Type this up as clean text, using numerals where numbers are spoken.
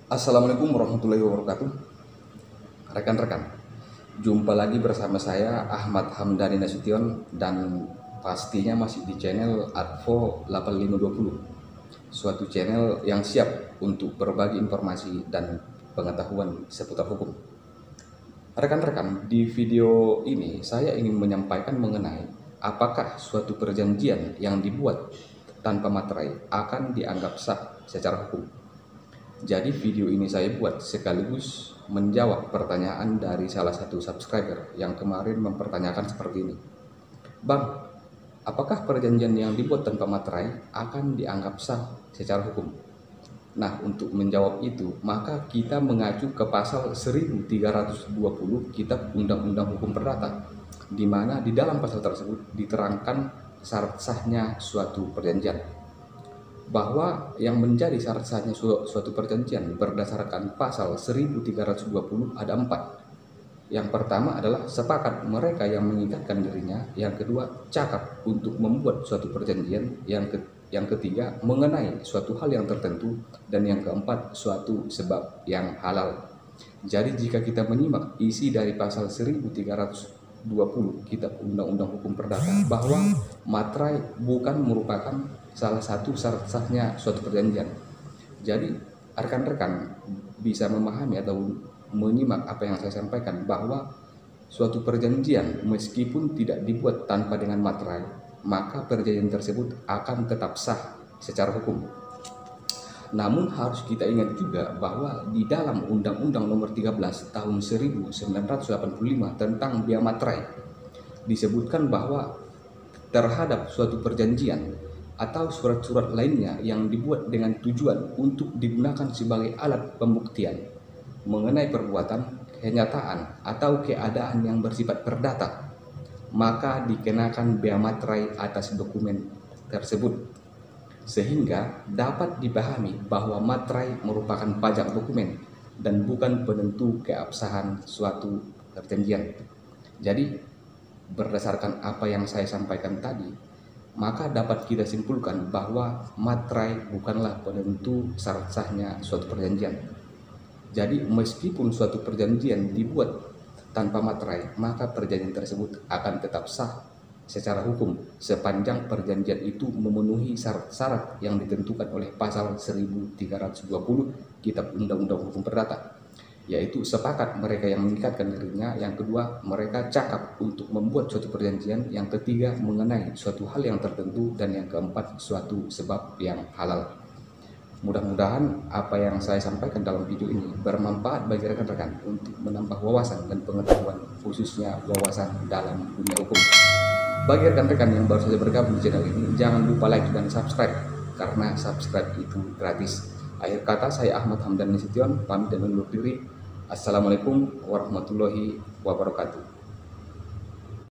Assalamualaikum warahmatullahi wabarakatuh. Rekan-rekan, jumpa lagi bersama saya Ahmad Hamdani Nasution dan pastinya masih di channel Advo 8520, suatu channel yang siap untuk berbagi informasi dan pengetahuan seputar hukum. Rekan-rekan, di video ini saya ingin menyampaikan mengenai apakah suatu perjanjian yang dibuat tanpa materai akan dianggap sah secara hukum. Jadi video ini saya buat sekaligus menjawab pertanyaan dari salah satu subscriber yang kemarin mempertanyakan seperti ini. Bang, apakah perjanjian yang dibuat tanpa materai akan dianggap sah secara hukum? Nah, untuk menjawab itu, maka kita mengacu ke pasal 1320 Kitab Undang-Undang Hukum Perdata, di mana di dalam pasal tersebut diterangkan syarat sahnya suatu perjanjian. Bahwa yang menjadi syarat sahnya suatu perjanjian berdasarkan pasal 1320 ada 4. Yang pertama adalah sepakat mereka yang mengikatkan dirinya, yang kedua cakap untuk membuat suatu perjanjian, yang ketiga mengenai suatu hal yang tertentu, dan yang keempat suatu sebab yang halal. Jadi jika kita menyimak isi dari pasal 1320 Kitab Undang-Undang Hukum Perdata, bahwa materai bukan merupakan salah satu syarat sahnya suatu perjanjian. Jadi rekan-rekan bisa memahami atau menyimak apa yang saya sampaikan, bahwa suatu perjanjian meskipun tidak dibuat tanpa dengan materai, maka perjanjian tersebut akan tetap sah secara hukum. Namun harus kita ingat juga bahwa di dalam Undang-Undang Nomor 13 Tahun 1985 tentang Bea Materai disebutkan bahwa terhadap suatu perjanjian atau surat-surat lainnya yang dibuat dengan tujuan untuk digunakan sebagai alat pembuktian mengenai perbuatan, kenyataan, atau keadaan yang bersifat perdata, maka dikenakan bea materai atas dokumen tersebut. Sehingga dapat dipahami bahwa materai merupakan pajak dokumen dan bukan penentu keabsahan suatu perjanjian. Jadi berdasarkan apa yang saya sampaikan tadi, maka dapat kita simpulkan bahwa materai bukanlah penentu syarat sahnya suatu perjanjian. Jadi meskipun suatu perjanjian dibuat tanpa materai, maka perjanjian tersebut akan tetap sah secara hukum sepanjang perjanjian itu memenuhi syarat-syarat yang ditentukan oleh pasal 1320 Kitab Undang-Undang Hukum Perdata, yaitu sepakat mereka yang mengikatkan dirinya, yang kedua mereka cakap untuk membuat suatu perjanjian, yang ketiga mengenai suatu hal yang tertentu, dan yang keempat suatu sebab yang halal. Mudah-mudahan apa yang saya sampaikan dalam video ini bermanfaat bagi rekan-rekan untuk menambah wawasan dan pengetahuan, khususnya wawasan dalam dunia hukum. Bagi rekan-rekan yang baru saja bergabung di channel ini, jangan lupa like dan subscribe, karena subscribe itu gratis. Akhir kata, saya Ahmad Hamdani Nasution pamit dan undur diri. Assalamualaikum warahmatullahi wabarakatuh.